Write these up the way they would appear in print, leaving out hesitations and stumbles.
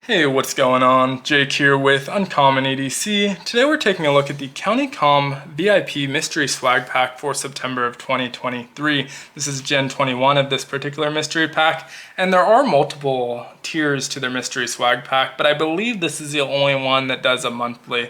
Hey, what's going on? Jake here with Uncommon EDC. Today we're taking a look at the CountyComm VIP Mystery Swag Pack for September of 2023. This is Gen 21 of this particular mystery pack, and there are multiple tiers to their mystery swag pack, but I believe this is the only one that does a monthly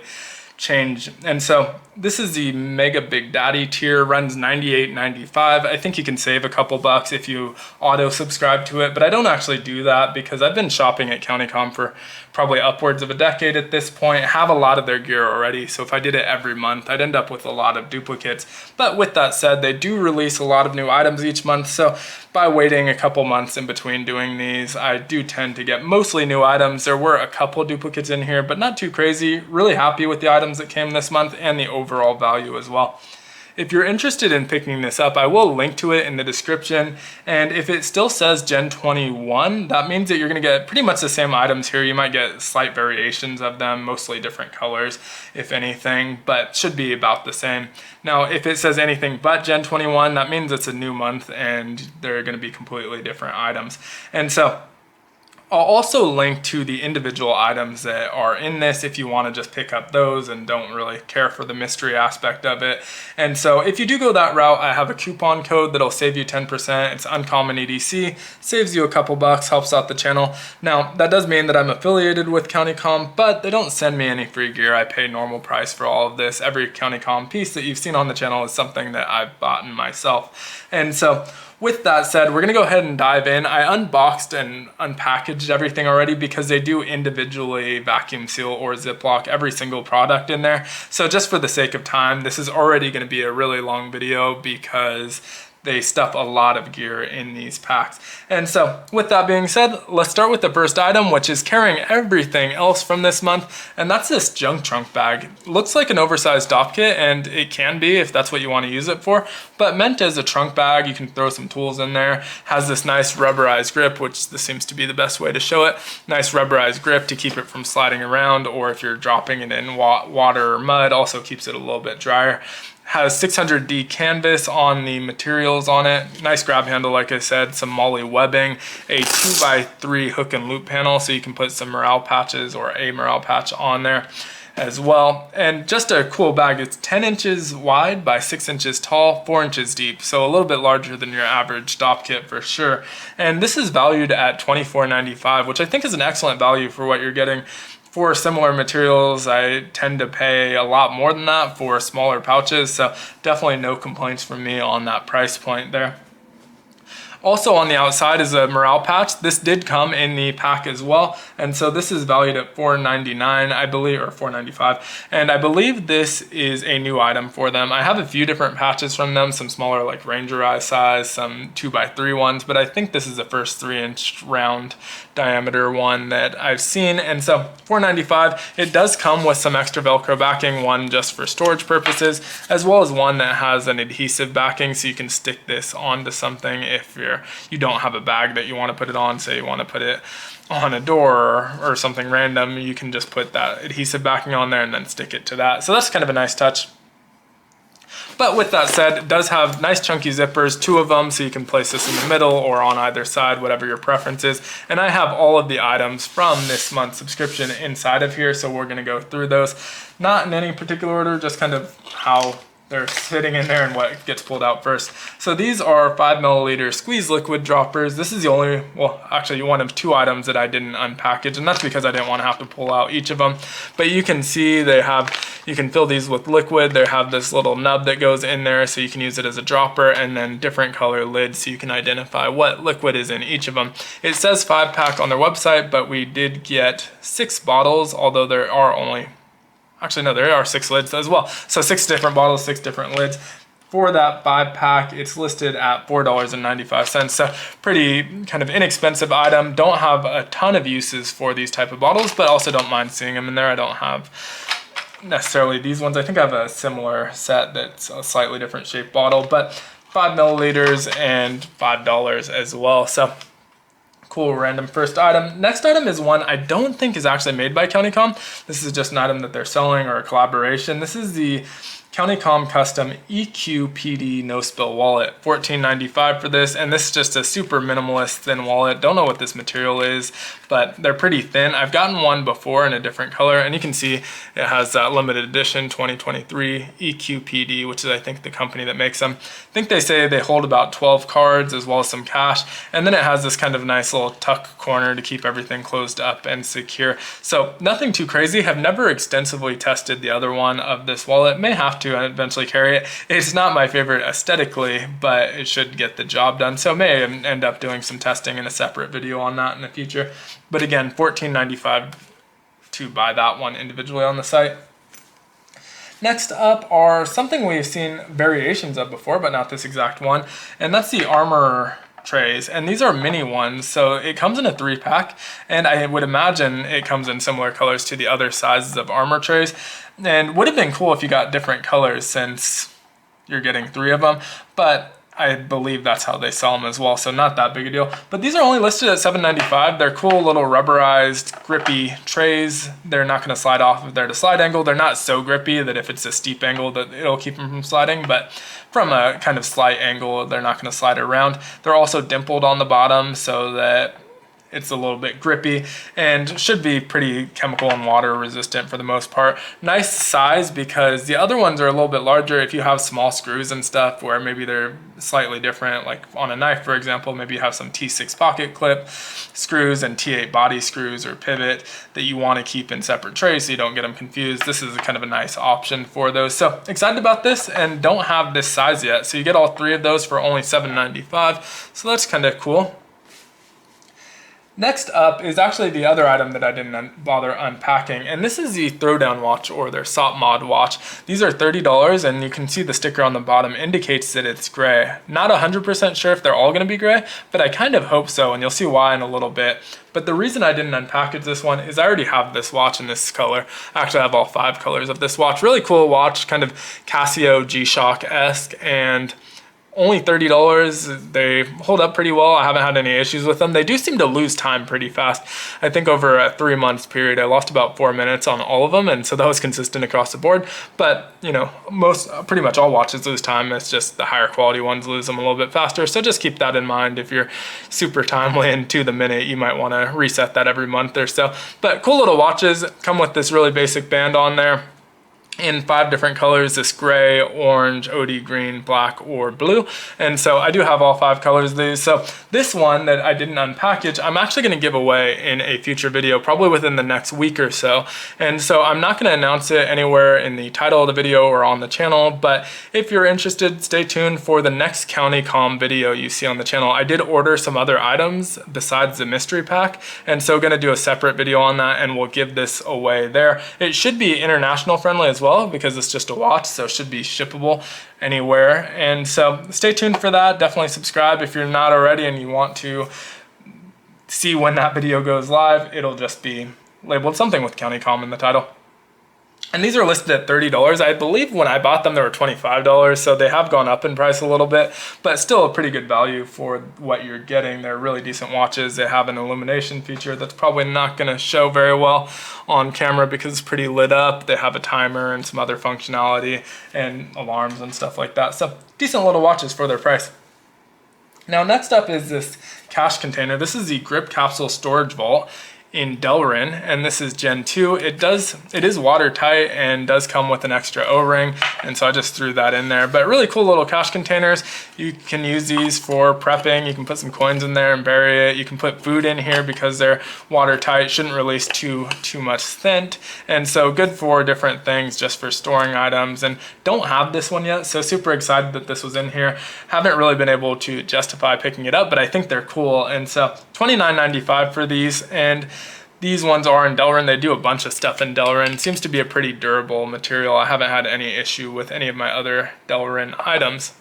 change. And so this is the Mega Big Daddy tier, runs $98.95. I think you can save a couple bucks if you auto subscribe to it, but I don't actually do that because I've been shopping at CountyComm for probably upwards of a decade at this point, have a lot of their gear already. So if I did it every month, I'd end up with a lot of duplicates. But with that said, they do release a lot of new items each month. So by waiting a couple months in between doing these, I do tend to get mostly new items. There were a couple duplicates in here, but not too crazy. Really happy with the items that came this month and the overall value as well. If you're interested in picking this up, I will link to it in the description. And if it still says Gen 21, that means that you're gonna get pretty much the same items here. You might get slight variations of them, mostly different colors, if anything, but should be about the same. Now, if it says anything but Gen 21, that means it's a new month and they're gonna be completely different items. And so, I'll also link to the individual items that are in this if you want to just pick up those and don't really care for the mystery aspect of it. And so if you do go that route, I have a coupon code that'll save you 10%. It's Uncommon EDC, saves you a couple bucks, helps out the channel. Now, that does mean that I'm affiliated with CountyComm, but they don't send me any free gear. I pay normal price for all of this. Every CountyComm piece that you've seen on the channel is something that I've bought myself. And so, with that said, we're gonna go ahead and dive in. I unboxed and unpackaged everything already because they do individually vacuum seal or Ziploc every single product in there. So just for the sake of time, this is already gonna be a really long video because they stuff a lot of gear in these packs. And so with that being said, let's start with the first item, which is carrying everything else from this month. And that's this junk trunk bag. Looks like an oversized dop kit, and it can be if that's what you want to use it for, but meant as a trunk bag. You can throw some tools in there. Has this nice rubberized grip, which this seems to be the best way to show it. Nice rubberized grip to keep it from sliding around, or if you're dropping it in water or mud, also keeps it a little bit drier. Has 600D canvas on the materials on it. Nice grab handle, like I said, some MOLLE webbing, a 2x3 hook and loop panel so you can put some morale patches or a morale patch on there as well. And just a cool bag. It's 10 inches wide by 6 inches tall, 4 inches deep. So a little bit larger than your average dop kit for sure. And this is valued at $24.95, which I think is an excellent value for what you're getting. For similar materials, I tend to pay a lot more than that for smaller pouches, so definitely no complaints from me on that price point there. Also on the outside is a morale patch. This did come in the pack as well, and so this is valued at $4.99, I believe, or $4.95, and I believe this is a new item for them. I have a few different patches from them, some smaller like Ranger Eye size, some 2x3 ones, but I think this is the first 3-inch round diameter one that I've seen. And so $4.95, it does come with some extra Velcro backing, one just for storage purposes, as well as one that has an adhesive backing so you can stick this onto something if you don't have a bag that you want to put it on. Say you want to put it on a door or something random, you can just put that adhesive backing on there and then stick it to that. So that's kind of a nice touch. But with that said, it does have nice chunky zippers, 2 of them, so you can place this in the middle or on either side, whatever your preference is. And I have all of the items from this month's subscription inside of here, so we're gonna go through those. Not in any particular order, just kind of how they're sitting in there and what gets pulled out first. So these are 5 milliliter squeeze liquid droppers. This is the only, well, actually one of 2 items that I didn't unpackage, and that's because I didn't want to have to pull out each of them. But you can see they have, you can fill these with liquid. They have this little nub that goes in there so you can use it as a dropper, and then different color lids so you can identify what liquid is in each of them. It says 5-pack on their website, but we did get 6 bottles, although there are only, actually, no, there are 6 lids as well. So 6 different bottles, 6 different lids. For that 5-pack, it's listed at $4.95. So pretty kind of inexpensive item. Don't have a ton of uses for these type of bottles, but also don't mind seeing them in there. I don't have necessarily these ones. I think I have a similar set that's a slightly different shaped bottle, but 5 milliliters and $5 as well. So cool random first item. Next item is one I don't think is actually made by CountyComm. This is just an item that they're selling or a collaboration. This is the CountyComm Custom EQPD No Spill Wallet, $14.95 for this, and this is just a super minimalist thin wallet. Don't know what this material is, but they're pretty thin. I've gotten one before in a different color, and you can see it has that limited edition 2023 EQPD, which is I think the company that makes them. I think they say they hold about 12 cards as well as some cash, and then it has this kind of nice little tuck corner to keep everything closed up and secure. So nothing too crazy. Have never extensively tested the other one of this wallet. May have to eventually carry it. It's not my favorite aesthetically, but it should get the job done. So may end up doing some testing in a separate video on that in the future. But again, $14.95 to buy that one individually on the site. Next up are something we've seen variations of before, but not this exact one, and that's the armor trays. And these are mini ones, so it comes in a 3-pack, and I would imagine it comes in similar colors to the other sizes of armor trays. And would have been cool if you got different colors since you're getting 3 of them, but I believe that's how they sell them as well, so not that big a deal. But these are only listed at $7.95. They're cool little rubberized, grippy trays. They're not going to slide off if they're at a slide angle. They're not so grippy that if it's a steep angle that it'll keep them from sliding, but from a kind of slight angle, they're not going to slide around. They're also dimpled on the bottom so that it's a little bit grippy and should be pretty chemical and water resistant for the most part. Nice size because the other ones are a little bit larger. If you have small screws and stuff where maybe they're slightly different, like on a knife, for example, maybe you have some T6 pocket clip screws and T8 body screws or pivot that you want to keep in separate trays so you don't get them confused. This is kind of a nice option for those. So excited about this and don't have this size yet. So you get all 3 of those for only $7.95. So that's kind of cool. Next up is actually the other item that I didn't bother unpacking, and this is the throwdown watch or their SOP mod watch. These are $30, and you can see the sticker on the bottom indicates that it's gray. Not 100% sure if they're all going to be gray, but I kind of hope so, and you'll see why in a little bit. But the reason I didn't unpackage this one is I already have this watch in this color. Actually, I have all 5 colors of this watch. Really cool watch, kind of Casio G-Shock-esque, and only $30. They hold up pretty well. I haven't had any issues with them. They do seem to lose time pretty fast. I think over a 3 months period, I lost about 4 minutes on all of them, and so that was consistent across the board. But you know, pretty much all watches lose time. It's just the higher quality ones lose them a little bit faster. So just keep that in mind. If you're super timely and to the minute, you might want to reset that every month or so. But cool little watches come with this really basic band on there in 5 different colors, this gray, orange, OD green, black, or blue. And so I do have all 5 colors of these. So this one that I didn't unpackage, I'm actually gonna give away in a future video, probably within the next week or so. And so I'm not gonna announce it anywhere in the title of the video or on the channel, but if you're interested, stay tuned for the next CountyComm video you see on the channel. I did order some other items besides the mystery pack, and so gonna do a separate video on that, and we'll give this away there. It should be international friendly as well, because it's just a watch, so it should be shippable anywhere. And so stay tuned for that. Definitely subscribe if you're not already and you want to see when that video goes live. It'll just be labeled something with CountyComm in the title. And these are listed at $30. I believe when I bought them, they were $25, so they have gone up in price a little bit, but still a pretty good value for what you're getting. They're really decent watches. They have an illumination feature that's probably not going to show very well on camera because it's pretty lit up. They have a timer and some other functionality and alarms and stuff like that. So decent little watches for their price. Now next up is this cash container. This is the Grip Capsule Storage Vault in Delrin, and this is Gen 2. It is watertight and does come with an extra O-ring, and so I just threw that in there. But really cool little cash containers. You can use these for prepping. You can put some coins in there and bury it. You can put food in here because they're watertight, shouldn't release too much scent, and so good for different things, just for storing items. And don't have this one yet, so super excited that this was in here. Haven't really been able to justify picking it up, but I think they're cool. And so $29.95 for these, and these ones are in Delrin. They do a bunch of stuff in Delrin. Seems to be a pretty durable material. I haven't had any issue with any of my other Delrin items.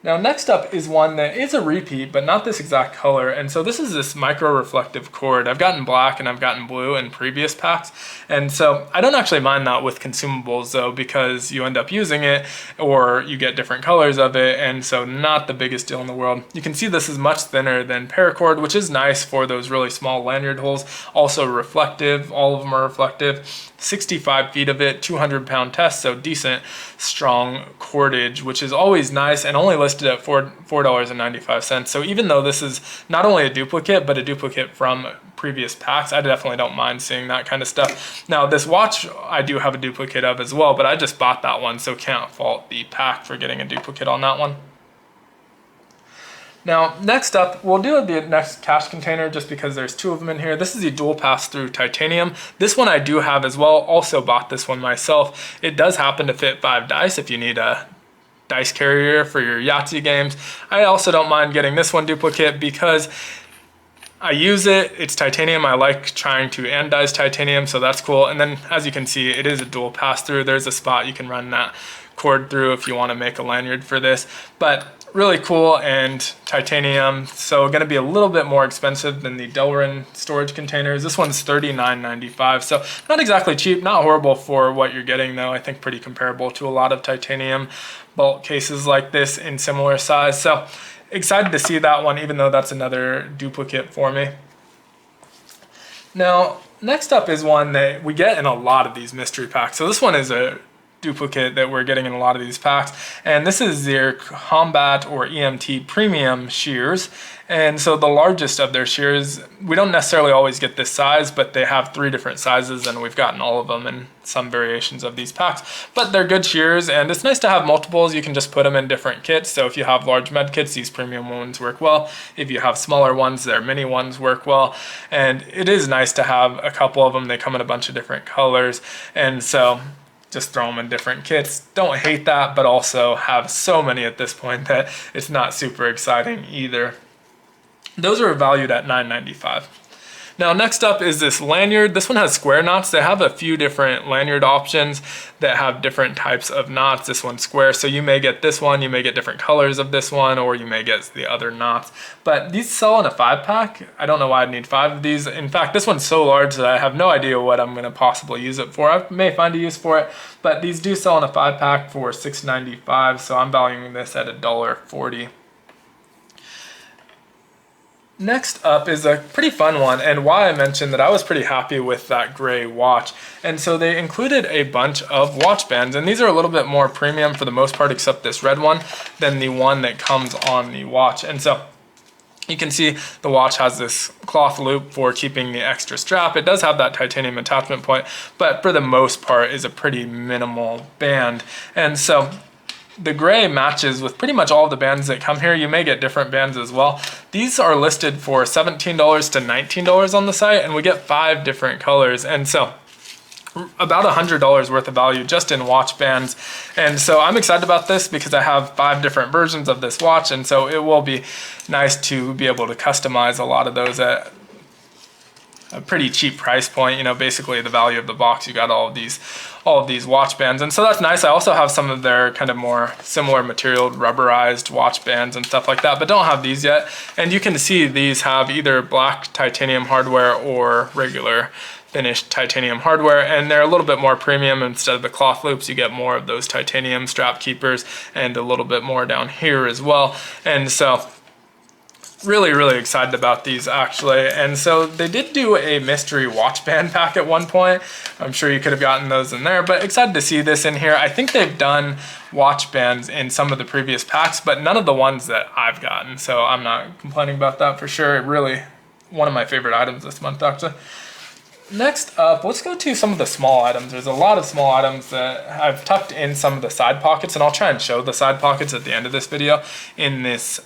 Now next up is one that is a repeat, but not this exact color. And so this is this micro reflective cord. I've gotten black and I've gotten blue in previous packs. And so I don't actually mind that with consumables though, because you end up using it or you get different colors of it. And so not the biggest deal in the world. You can see this is much thinner than paracord, which is nice for those really small lanyard holes. Also reflective, all of them are reflective. 65 feet of it, 200-pound test, so decent strong cordage, which is always nice, and only listed at $4.95. So even though this is not only a duplicate, but a duplicate from previous packs, I definitely don't mind seeing that kind of stuff. Now this watch I do have a duplicate of as well, but I just bought that one, so can't fault the pack for getting a duplicate on that one. Now, next up, we'll do the next cash container just because there's two of them in here. This is the dual pass-through titanium. This one I do have as well. Also bought this one myself. It does happen to fit 5 dice if you need a dice carrier for your Yahtzee games. I also don't mind getting this one duplicate because I use it. It's titanium. I like trying to anodize titanium, so that's cool. And then, as you can see, it is a dual pass-through. There's a spot you can run that cord through if you want to make a lanyard for this. But really cool, and titanium, so going to be a little bit more expensive than the Delrin storage containers. This one's $39.95, so not exactly cheap, not horrible for what you're getting though. I think pretty comparable to a lot of titanium bulk cases like this in similar size. So excited to see that one, even though that's another duplicate for me. Now, next up is one that we get in a lot of these mystery packs. So this one is a duplicate that we're getting in a lot of these packs, and this is their Combat or EMT Premium Shears. And so the largest of their shears, we don't necessarily always get this size, but they have 3 different sizes, and we've gotten all of them in some variations of these packs. But they're good shears, and it's nice to have multiples. You can just put them in different kits. So if you have large med kits, these premium ones work well. If you have smaller ones, their mini ones work well. And it is nice to have a couple of them. They come in a bunch of different colors, and so just throw them in different kits. Don't hate that, but also have so many at this point that it's not super exciting either. Those are valued at $9.95. Now next up is this lanyard. This one has square knots. They have a few different lanyard options that have different types of knots. This one's square, so you may get this one, you may get different colors of this one, or you may get the other knots. But these sell in a 5-pack. I don't know why I'd need 5 of these. In fact, this one's so large that I have no idea what I'm gonna possibly use it for. I may find a use for it, but these do sell in a 5-pack for $6.95, so I'm valuing this at $1.40. Next up is a pretty fun one, and why I mentioned that I was pretty happy with that gray watch. And so they included a bunch of watch bands, and these are a little bit more premium for the most part, except this red one, than the one that comes on the watch. And so you can see the watch has this cloth loop for keeping the extra strap. It does have that titanium attachment point, but for the most part is a pretty minimal band. And so the gray matches with pretty much all the bands that come here. You may get different bands as well. These are listed for $17 to $19 on the site, and we get 5 different colors. And so about $100 worth of value just in watch bands. And so I'm excited about this because I have 5 different versions of this watch, and so it will be nice to be able to customize a lot of those at a pretty cheap price point. You know, basically the value of the box, you got all of these watch bands, and so that's nice. I also have some of their kind of more similar material rubberized watch bands and stuff like that, but don't have these yet. And you can see these have either black titanium hardware or regular finished titanium hardware, and they're a little bit more premium. Instead of the cloth loops, you get more of those titanium strap keepers and a little bit more down here as well. And so really excited about these actually. And so they did do a mystery watch band pack at one point. I'm sure you could have gotten those in there, but excited to see this in here. I think they've done watch bands in some of the previous packs, but none of the ones that I've gotten, so I'm not complaining about that for sure. Really one of my favorite items this month actually. Next up, let's go to some of the small items. There's a lot of small items that I've tucked in some of the side pockets, and I'll try and show the side pockets at the end of this video in this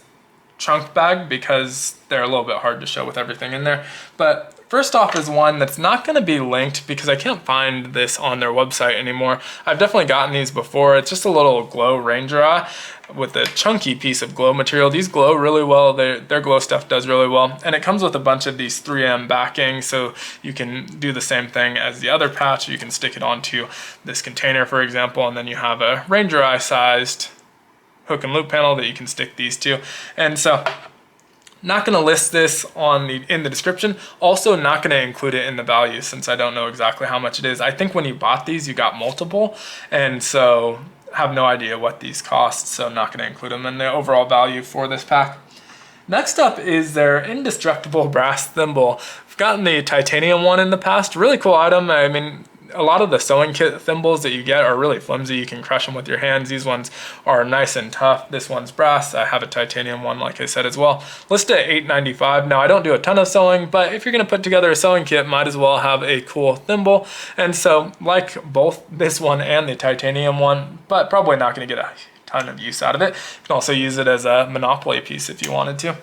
trunk bag because they're a little bit hard to show with everything in there. But first off is one that's not going to be linked because I can't find this on their website anymore. I've definitely gotten these before. It's just a little glow ranger eye with a chunky piece of glow material. These glow really well. Their glow stuff does really well, and it comes with a bunch of these 3M backing, so you can do the same thing as the other patch. You can stick it onto this container, for example, and then you have a ranger eye sized hook and loop panel that you can stick these to. And so not going to list this in the description. Also not going to include it in the value since I don't know exactly how much it is. I think when you bought these you got multiple, and so have no idea what these cost, so not going to include them in the overall value for this pack. Next up is their indestructible brass thimble. I've gotten the titanium one in the past. Really cool item. I mean, a lot of the sewing kit thimbles that you get are really flimsy. You can crush them with your hands. These ones are nice and tough. This one's brass. I have a titanium one, like I said, as well. Listed at $8.95. Now, I don't do a ton of sewing, but if you're going to put together a sewing kit, might as well have a cool thimble. And so, like both this one and the titanium one, but probably not going to get a ton of use out of it. You can also use it as a Monopoly piece if you wanted to.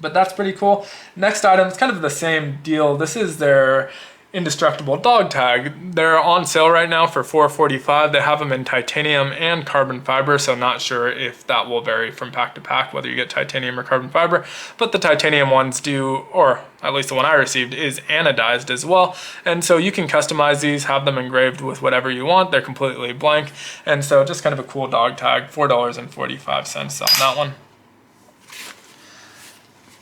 But that's pretty cool. Next item is kind of the same deal. This is their indestructible dog tag. They're on sale right now for $4.45. They have them in titanium and carbon fiber, so not sure if that will vary from pack to pack, whether you get titanium or carbon fiber, but the titanium ones do, or at least the one I received, is anodized as well. And so you can customize these, have them engraved with whatever you want. They're completely blank. And so just kind of a cool dog tag, $4.45 on that one.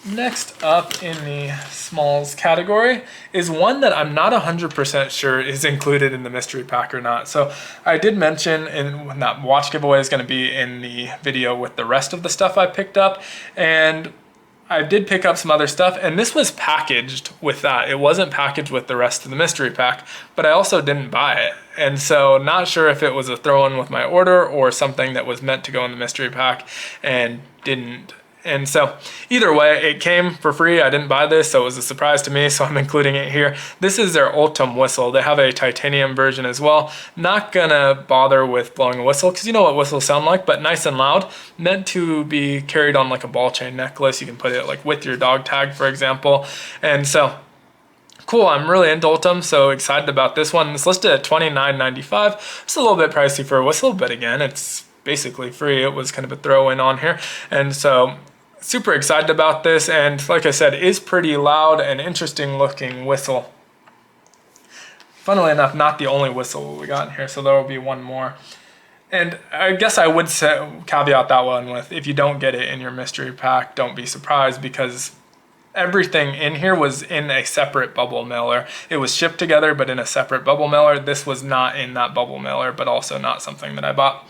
Next up in the smalls category is one that I'm not 100% sure is included in the mystery pack or not. So I did mention when that watch giveaway is going to be in the video with the rest of the stuff I picked up, and I did pick up some other stuff, and this was packaged with that. It wasn't packaged with the rest of the mystery pack, but I also didn't buy it. And so not sure if it was a throw-in with my order or something that was meant to go in the mystery pack and didn't. And so either way, it came for free. I didn't buy this, so it was a surprise to me, so I'm including it here. This is their Ultim Whistle. They have a titanium version as well. Not gonna bother with blowing a whistle, because you know what whistles sound like, but nice and loud. Meant to be carried on like a ball chain necklace. You can put it like with your dog tag, for example. And so cool, I'm really into Ultim, so excited about this one. It's listed at $29.95. It's a little bit pricey for a whistle, but again, it's basically free. It was kind of a throw-in on here. And so super excited about this, and like I said, is pretty loud and interesting looking whistle. Funnily enough, not the only whistle we got in here, so there will be one more. And I guess I would say, caveat that one with, if you don't get it in your mystery pack, don't be surprised, because everything in here was in a separate bubble mailer. It was shipped together, but in a separate bubble mailer. This was not in that bubble mailer, but also not something that I bought.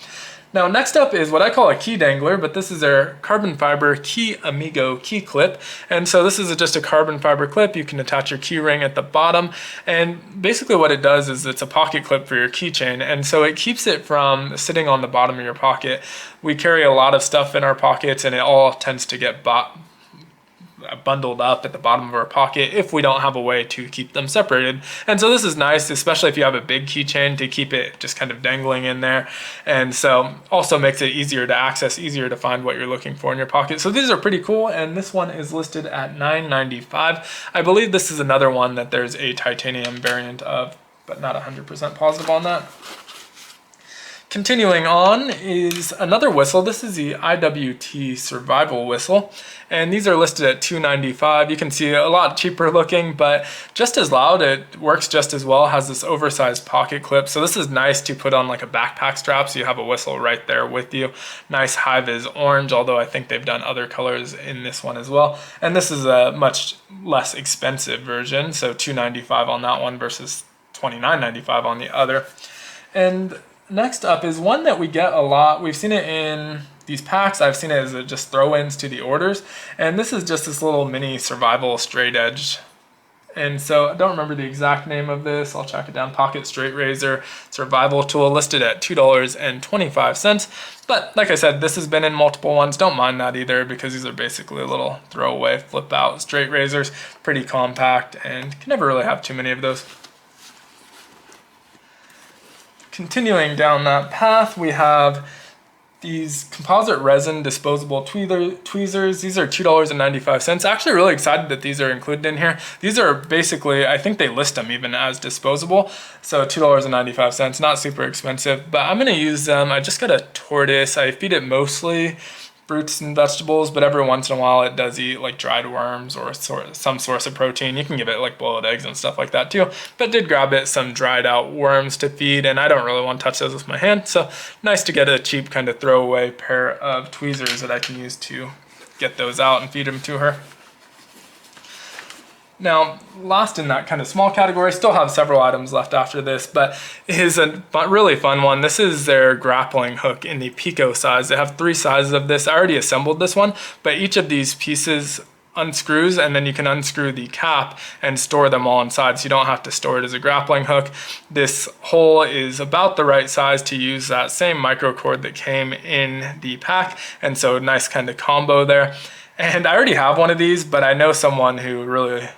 Now, next up is what I call a key dangler, but this is their carbon fiber Key Amigo key clip. And so this is just a carbon fiber clip. You can attach your key ring at the bottom. And basically what it does is it's a pocket clip for your keychain. And so it keeps it from sitting on the bottom of your pocket. We carry a lot of stuff in our pockets, and it all tends to get bundled up at the bottom of our pocket if we don't have a way to keep them separated. And so this is nice, especially if you have a big keychain, to keep it just kind of dangling in there. And so also makes it easier to access, easier to find what you're looking for in your pocket. So these are pretty cool, and this one is listed at $9.95. I believe this is another one that there's a titanium variant of, but not 100% positive on that. Continuing on is another whistle. This is the IWT Survival Whistle, and these are listed at $2.95. You can see a lot cheaper looking, but just as loud. It works just as well. Has this oversized pocket clip, so this is nice to put on like a backpack strap, so you have a whistle right there with you. Nice high-vis orange, although I think they've done other colors in this one as well. And this is a much less expensive version, so $2.95 on that one versus $29.95 on the other. And next up is one that we get a lot. We've seen it in these packs. I've seen it as just throw-ins to the orders. And this is just this little mini survival straight edge. And so I don't remember the exact name of this. I'll track it down. Pocket straight razor survival tool, listed at $2.25. But like I said, this has been in multiple ones. Don't mind that either, because these are basically little throwaway flip out straight razors. Pretty compact, and can never really have too many of those. Continuing down that path, we have these composite resin disposable tweezers. These are $2.95. Actually really excited that these are included in here. These are basically, I think they list them even as disposable. So $2.95, not super expensive, but I'm gonna use them. I just got a tortoise. I feed it mostly fruits and vegetables, but every once in a while it does eat like dried worms or some source of protein. You can give it like boiled eggs and stuff like that too, but did grab it some dried out worms to feed, and I don't really want to touch those with my hand, so nice to get a cheap kind of throwaway pair of tweezers that I can use to get those out and feed them to her. Now, last in that kind of small category, still have several items left after this, but is a really fun one. This is their grappling hook in the Pico size. They have 3 sizes of this. I already assembled this one, but each of these pieces unscrews, and then you can unscrew the cap and store them all inside, so you don't have to store it as a grappling hook. This hole is about the right size to use that same micro cord that came in the pack, and so nice kind of combo there. And I already have one of these, but I know someone who really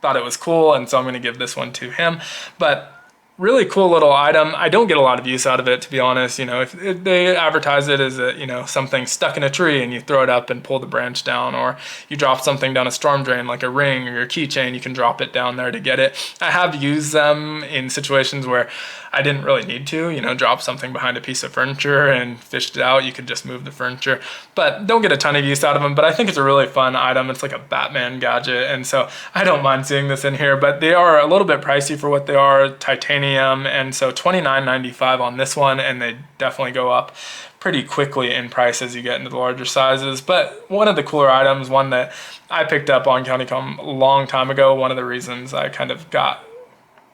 thought it was cool, and so I'm going to give this one to him. But really cool little item. I don't get a lot of use out of it, to be honest. You know, if they advertise it as a, you know, something stuck in a tree and you throw it up and pull the branch down, or you drop something down a storm drain like a ring or your keychain, you can drop it down there to get it. I have used them in situations where I didn't really need to, you know, drop something behind a piece of furniture and fished it out. You could just move the furniture, but don't get a ton of use out of them. But I think it's a really fun item. It's like a Batman gadget, and so I don't mind seeing this in here, but they are a little bit pricey for what they are, titanium, and so $29.95 on this one, and they definitely go up pretty quickly in price as you get into the larger sizes. But one of the cooler items, one that I picked up on CountyComm a long time ago, one of the reasons I kind of got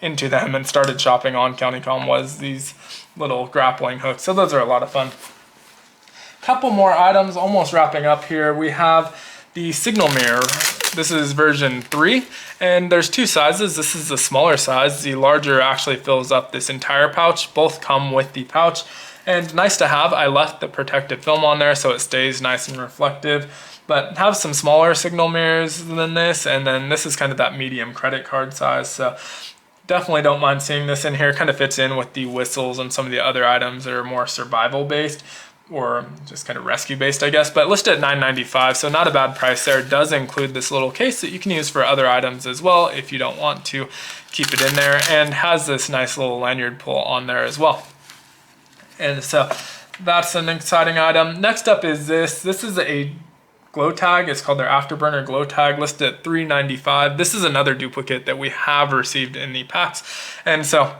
into them and started shopping on CountyComm, was these little grappling hooks. So those are a lot of fun. Couple more items, almost wrapping up here. We have the signal mirror. This is version 3, and there's 2 sizes. This is the smaller size. The larger actually fills up this entire pouch. Both come with the pouch, and nice to have. I left the protective film on there so it stays nice and reflective, but have some smaller signal mirrors than this, and then this is kind of that medium credit card size. So definitely don't mind seeing this in here. Kind of fits in with the whistles and some of the other items that are more survival based, or just kind of rescue based, I guess, but listed at $9.95, so not a bad price there. It does include this little case that you can use for other items as well if you don't want to keep it in there, and has this nice little lanyard pull on there as well. And so that's an exciting item. Next up is this. This is a glow tag. It's called their Afterburner Glow Tag, listed at $3.95. This is another duplicate that we have received in the packs, and so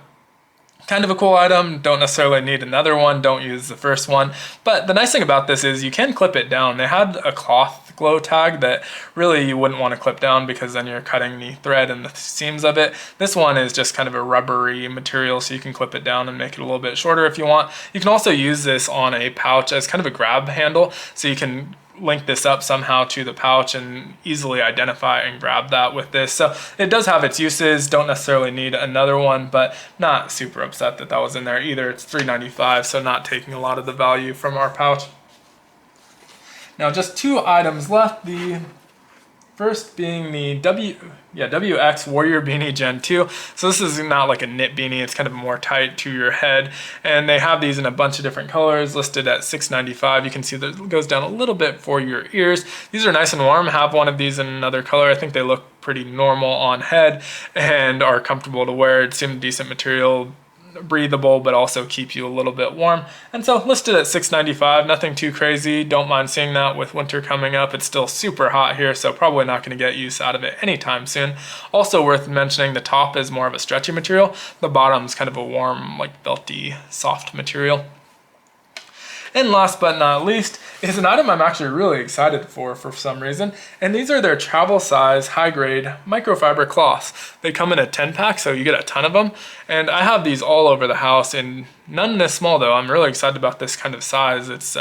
kind of a cool item. Don't necessarily need another one. Don't use the first one. But the nice thing about this is you can clip it down. They had a cloth glow tag that really you wouldn't want to clip down because then you're cutting the thread and the seams of it. This one is just kind of a rubbery material, so you can clip it down and make it a little bit shorter if you want. You can also use this on a pouch as kind of a grab handle, so you can link this up somehow to the pouch and easily identify and grab that with this. So it does have its uses. Don't necessarily need another one, but not super upset that that was in there either. It's $3.95, so not taking a lot of the value from our pouch. Now just 2 items left. The first being the WX Warrior Beanie Gen 2. So this is not like a knit beanie, it's kind of more tight to your head. And they have these in a bunch of different colors, listed at $6.95. You can see that it goes down a little bit for your ears. These are nice and warm. I have one of these in another color. I think they look pretty normal on head and are comfortable to wear. It seems decent material, breathable, but also keep you a little bit warm. And so listed at $6.95, nothing too crazy. Don't mind seeing that with winter coming up. It's still super hot here, so probably not going to get use out of it anytime soon. Also worth mentioning, the top is more of a stretchy material. The bottom's kind of a warm, like belty, soft material. And last but not least is an item I'm actually really excited for some reason, and these are their travel size high grade microfiber cloths. They come in a 10-pack, so you get a ton of them, and I have these all over the house, and none this small though. I'm really excited about this kind of size. It's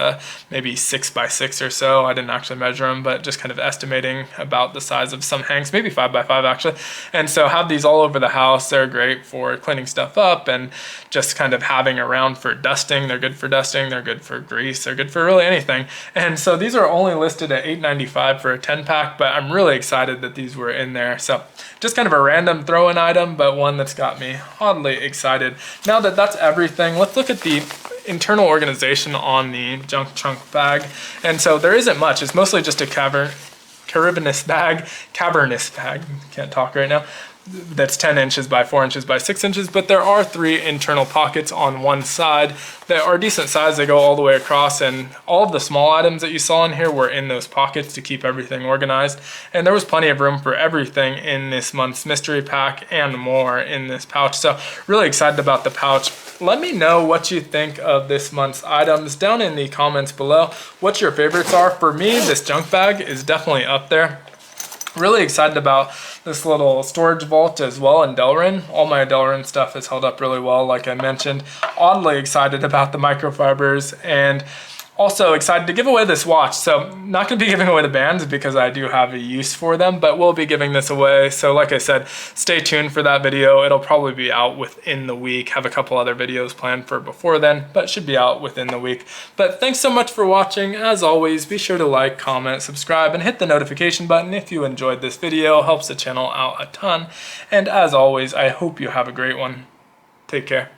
maybe 6 by 6 or so. I didn't actually measure them, but just kind of estimating about the size of some hanks, maybe 5 by 5 actually. And so have these all over the house. They're great for cleaning stuff up and just kind of having around for dusting. They're good for dusting. They're good for grease. They're good for really anything. And so these are only listed at $8.95 for a 10-pack, but I'm really excited that these were in there. So just kind of a random throw-in item, but one that's got me oddly excited. Now that that's everything, let's look at the internal organization on the junk trunk bag. And so there isn't much. It's mostly just a cavernous bag, can't talk right now, that's 10 inches by 4 inches by 6 inches, but there are 3 internal pockets on one side that are decent size. They go all the way across, and all of the small items that you saw in here were in those pockets to keep everything organized. And there was plenty of room for everything in this month's mystery pack and more in this pouch. So really excited about the pouch. Let me know what you think of this month's items down in the comments below. What your favorites are. For me, this junk bag is definitely up there. Really excited about this little storage vault as well in Delrin. All my Delrin stuff has held up really well, like I mentioned. Oddly excited about the microfibers, and Also excited to give away this watch. So not going to be giving away the bands because I do have a use for them, but we'll be giving this away. So like I said, stay tuned for that video. It'll probably be out within the week. Have a couple other videos planned for before then, but should be out within the week. But thanks so much for watching. As always, be sure to like, comment, subscribe, and hit the notification button if you enjoyed this video. Helps the channel out a ton. And as always, I hope you have a great one. Take care.